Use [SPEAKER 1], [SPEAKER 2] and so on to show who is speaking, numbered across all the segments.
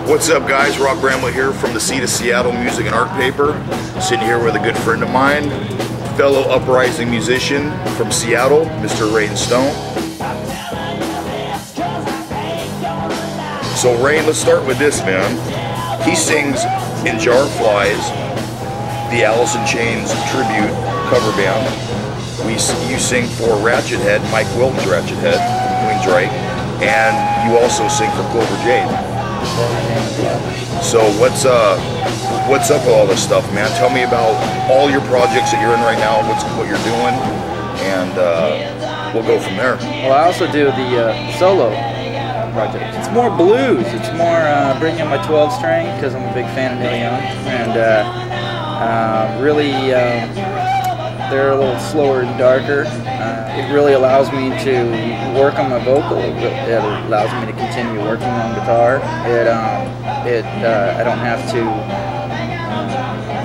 [SPEAKER 1] What's up, guys? Rock Bramble here from the seat of Seattle Music and Art Paper. Sitting here with a good friend of mine, fellow uprising musician from Seattle, Mr. Rane Stone. So Rane, let's start with this, man. He sings in Jar Flies, the Alice in Chains tribute cover band. You sing for Ratchet Head, Mike Wilton's Ratchet Head from Queensryche, and you also sing for Clover Jane. So what's up with all this stuff, man? Tell me about all your projects that you're in right now, what you're doing, and we'll go from there.
[SPEAKER 2] Well, I also do the solo project. It's more blues. It's more bringing in my 12-string because I'm a big fan of Neil Young, and really they're a little slower and darker. It really allows me to work on my vocal. It allows me to continue working on guitar. I don't have to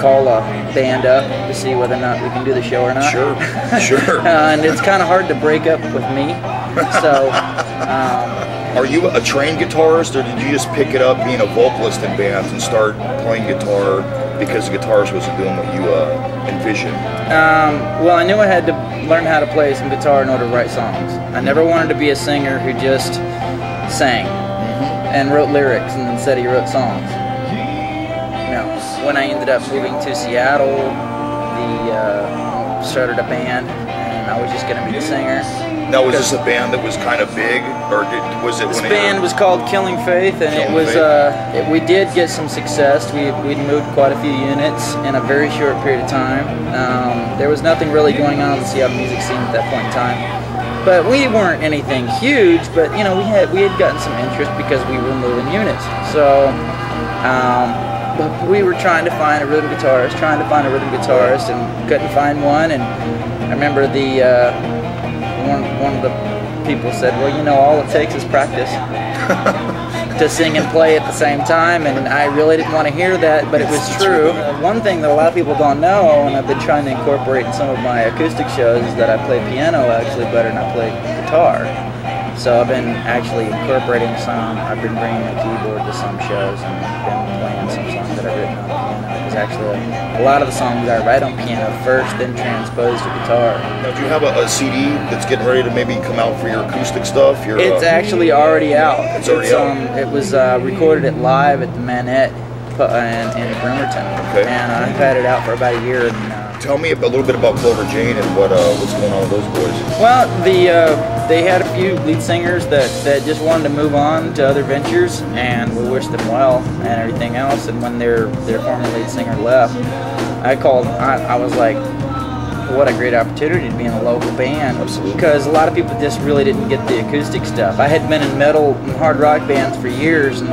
[SPEAKER 2] call a band up to see whether or not we can do the show or not.
[SPEAKER 1] Sure, sure.
[SPEAKER 2] And it's kind of hard to break up with me. So.
[SPEAKER 1] Are you a trained guitarist, or did you just pick it up being a vocalist in bands and start playing guitar because the guitarist wasn't doing what you envisioned?
[SPEAKER 2] Well, I knew I had to learn how to play some guitar in order to write songs. I never wanted to be a singer who just sang and wrote lyrics and then said he wrote songs. No. When I ended up moving to Seattle, started a band, and I was just going to be the singer.
[SPEAKER 1] Now, was this a band that was kind of big, or was it?
[SPEAKER 2] This band was called Killing Faith, and we did get some success. We'd moved quite a few units in a very short period of time. There was nothing really going on in the Seattle music scene at that point in time, but we weren't anything huge. But you know, we had gotten some interest because we were moving units. So we were trying to find a rhythm guitarist, and couldn't find one. And I remember one of the people said, well, you know, all it takes is practice to sing and play at the same time, and I really didn't want to hear that, but it was true. One thing that a lot of people don't know, and I've been trying to incorporate in some of my acoustic shows, is that I play piano actually better than I play guitar. So I've been actually incorporating some. I've been bringing a keyboard to some shows and been playing some songs that I've written on piano. Because actually a lot of the songs I write on piano first, then transpose to guitar.
[SPEAKER 1] Now, do you have a CD that's getting ready to maybe come out for your acoustic stuff?
[SPEAKER 2] It's actually already out.
[SPEAKER 1] It's already out.
[SPEAKER 2] It was recorded at live at the Manette in Bremerton.
[SPEAKER 1] Okay.
[SPEAKER 2] And I've had it out for about a year.
[SPEAKER 1] Tell me a little bit about Clover Jane and what's going on with those boys.
[SPEAKER 2] Well, they had a few lead singers that just wanted to move on to other ventures, and we wished them well and everything else. And when their former lead singer left, I was like, what a great opportunity to be in a local band.
[SPEAKER 1] Absolutely. Because
[SPEAKER 2] a lot of people just really didn't get the acoustic stuff. I had been in metal and hard rock bands for years, and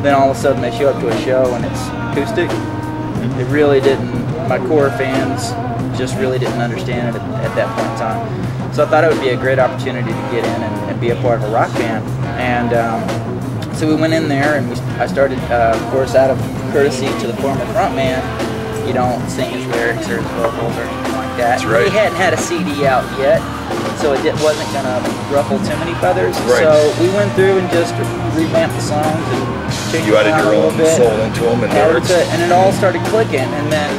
[SPEAKER 2] then all of a sudden they show up to a show and it's acoustic. It really didn't. My core fans just really didn't understand it at that point in time. So I thought it would be a great opportunity to get in and be a part of a rock band. And so we went in there, and I started, of course, out of courtesy to the former frontman, you don't sing his lyrics or his vocals or anything like that.
[SPEAKER 1] That's right.
[SPEAKER 2] He hadn't had a CD out yet, so it wasn't going to ruffle too many feathers.
[SPEAKER 1] Right.
[SPEAKER 2] So we went through and just revamped the songs and changed
[SPEAKER 1] you added
[SPEAKER 2] them
[SPEAKER 1] your
[SPEAKER 2] a
[SPEAKER 1] own
[SPEAKER 2] little bit.
[SPEAKER 1] soul into them,
[SPEAKER 2] And it all started clicking. And then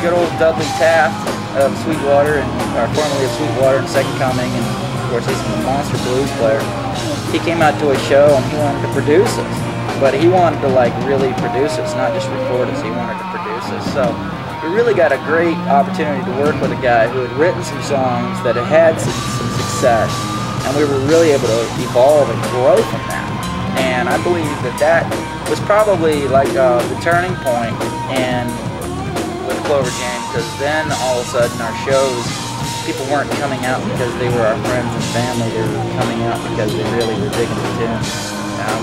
[SPEAKER 2] good old Dudley Taft of Sweetwater, or formerly of Sweetwater and Second Coming, and of course he's a monster blues player. He came out to a show and he wanted to produce us, but he wanted to like really produce us, not just record us. He wanted to produce us. So we really got a great opportunity to work with a guy who had written some songs that had some success, and we were really able to evolve and grow from that. And I believe that was probably like the turning point with Clover Jane, because then all of a sudden our shows, people weren't coming out because they were our friends and family. They were coming out because they really were digging the tunes.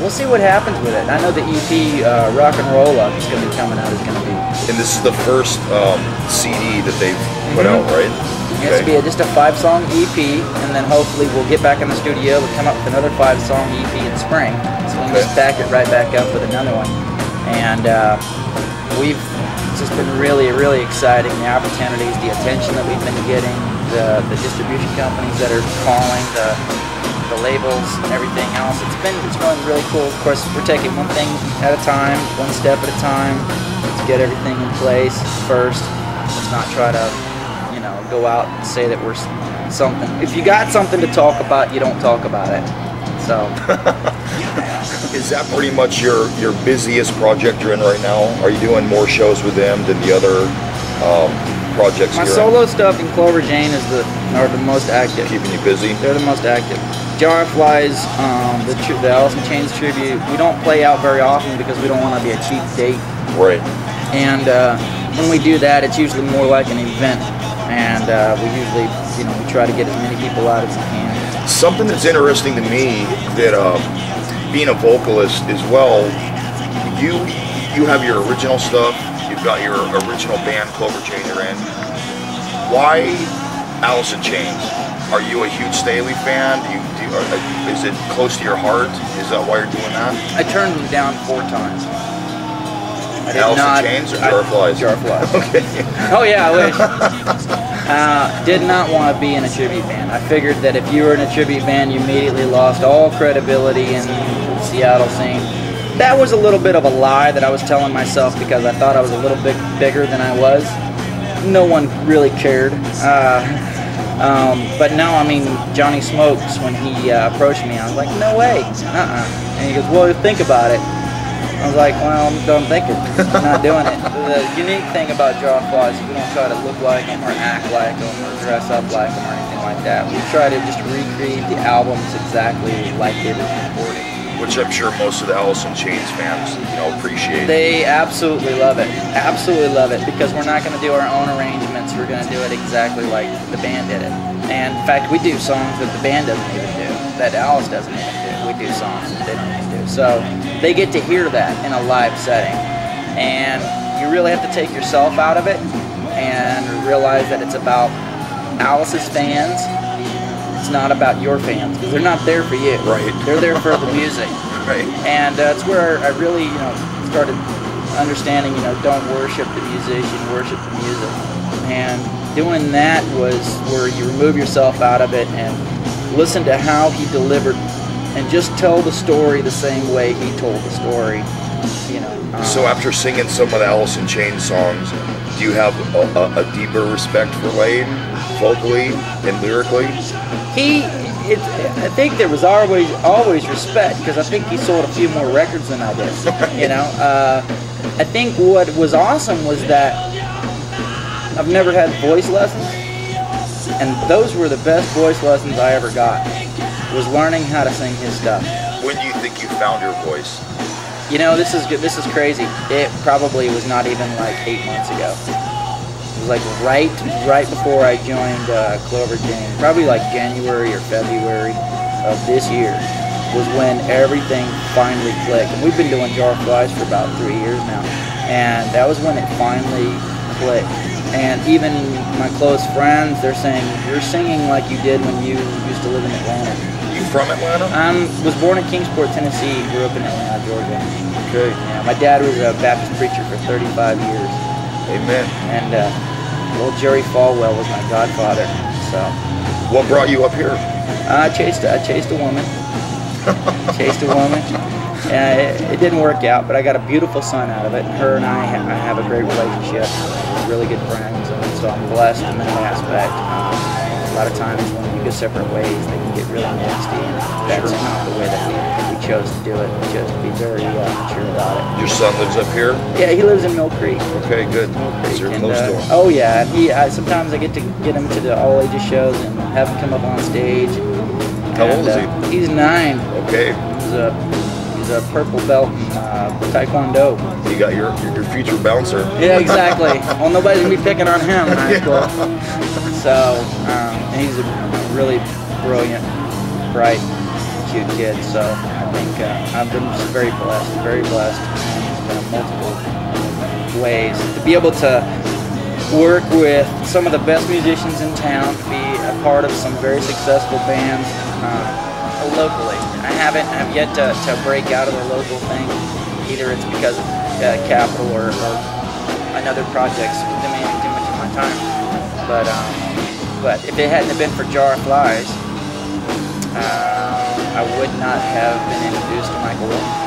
[SPEAKER 2] We'll see what happens with it. I know the EP Rock and Roll Up is going to be coming out.
[SPEAKER 1] And this is the first CD that they've put out, right?
[SPEAKER 2] Okay. It's going to be just a 5-song EP, and then hopefully we'll get back in the studio and come up with another 5-song EP in spring. So we'll just back it right back up with another one. And it's just been really, really exciting. The opportunities, the attention that we've been getting, the distribution companies that are calling, the labels and everything else. It's going really cool. Of course, we're taking one thing at a time, one step at a time. Let's get everything in place first. Let's not try to, you know, go out and say that we're something. If you got something to talk about, you don't talk about it. So.
[SPEAKER 1] Is that pretty much your busiest project you're in right now? Are you doing more shows with them than the other projects?
[SPEAKER 2] My solo stuff in Clover Jane are the most active.
[SPEAKER 1] Keeping you busy?
[SPEAKER 2] They're the most active. Jar of Flies, the Alice in Chains tribute, we don't play out very often because we don't want to be a cheap date.
[SPEAKER 1] Right.
[SPEAKER 2] And when we do that, it's usually more like an event. And we usually, you know, we try to get as many people out as we can.
[SPEAKER 1] Something that's interesting to me that being a vocalist as well, you have your original stuff, you've got your original band Clover Jane you're in. Why Alice in Chains? Are you a huge Staley fan? Is it close to your heart? Is that why you're doing that?
[SPEAKER 2] I turned them down 4 times.
[SPEAKER 1] Alice in Chains or Jar of Flies?
[SPEAKER 2] Jar of Flies.
[SPEAKER 1] Okay.
[SPEAKER 2] Oh yeah, I wish. Did not want to be in a tribute band. I figured that if you were in a tribute band, you immediately lost all credibility in the Seattle scene. That was a little bit of a lie that I was telling myself because I thought I was a little bit bigger than I was. No one really cared. But no, I mean, Johnny Smokes, when he approached me, I was like, no way, And he goes, well, think about it. I was like, well, I'm done thinking. I'm not doing it. The unique thing about Jar of Flies is we don't try to look like them or act like them or dress up like them or anything like that. We try to just recreate the albums exactly like they were recorded.
[SPEAKER 1] Which I'm sure most of the Alice in Chains fans, you know, appreciate.
[SPEAKER 2] They absolutely love it. Absolutely love it because we're not going to do our own arrangements. We're going to do it exactly like the band did it. And in fact, we do songs that the band doesn't even do, that Alice doesn't even do. We do songs that they don't even do. So they get to hear that in a live setting. And you really have to take yourself out of it and realize that it's about Alice's fans. It's not about your fans because they're not there for you.
[SPEAKER 1] Right.
[SPEAKER 2] They're there for the music.
[SPEAKER 1] Right.
[SPEAKER 2] And that's where I really, you know, started understanding, you know, don't worship the musician, worship the music. And doing that was where you remove yourself out of it and listen to how he delivered and just tell the story the same way he told the story, you know.
[SPEAKER 1] So after singing some of the Alice in Chains songs, do you have a deeper respect for Lane, vocally and lyrically?
[SPEAKER 2] I think there was always respect because I think he sold a few more records than I did. You know, I think what was awesome was that I've never had voice lessons, and those were the best voice lessons I ever got. Was learning how to sing his stuff.
[SPEAKER 1] When do you think you found your voice?
[SPEAKER 2] You know, this is crazy. It probably was not even like 8 months ago. It was like right before I joined Clover Jane, probably like January or February of this year was when everything finally clicked. And we've been doing Jar of Flies for about 3 years now, and that was when it finally clicked. And even my close friends, they're saying, you're singing like you did when you used to live in Atlanta.
[SPEAKER 1] You from Atlanta?
[SPEAKER 2] I was born in Kingsport, Tennessee, grew up in Atlanta, Georgia.
[SPEAKER 1] Okay.
[SPEAKER 2] Yeah, my dad was a Baptist preacher for 35 years.
[SPEAKER 1] Amen.
[SPEAKER 2] And old Jerry Falwell was my godfather. So.
[SPEAKER 1] What brought you up here?
[SPEAKER 2] I chased a woman. Chased a woman. It didn't work out, but I got a beautiful son out of it. Her and I have a great relationship. We're really good friends, and so I'm blessed in that aspect. A lot of times when you go separate ways, they can get really nasty, and that's not the way that we chose to do it. We chose to be very mature about it.
[SPEAKER 1] Your son lives up here?
[SPEAKER 2] Yeah, he lives in Mill Creek.
[SPEAKER 1] Okay, good.
[SPEAKER 2] Mill Creek.
[SPEAKER 1] Is there
[SPEAKER 2] And,
[SPEAKER 1] close to him?
[SPEAKER 2] oh yeah, sometimes I get to get him to the all ages shows and have him come up on stage.
[SPEAKER 1] How old is he?
[SPEAKER 2] He's 9.
[SPEAKER 1] Okay.
[SPEAKER 2] He's a purple belt in Taekwondo.
[SPEAKER 1] You got your future bouncer.
[SPEAKER 2] Yeah, exactly. Well, nobody's gonna be picking on him in high school. So, and he's a really brilliant, bright, cute kid. So I think I've been just very blessed in multiple ways to be able to work with some of the best musicians in town, to be a part of some very successful bands locally. I've yet to break out of the local thing. Either it's because of capital or another project's demanding too much of my time. But if it hadn't been for Jar of Flies, I would not have been introduced to Michael Will.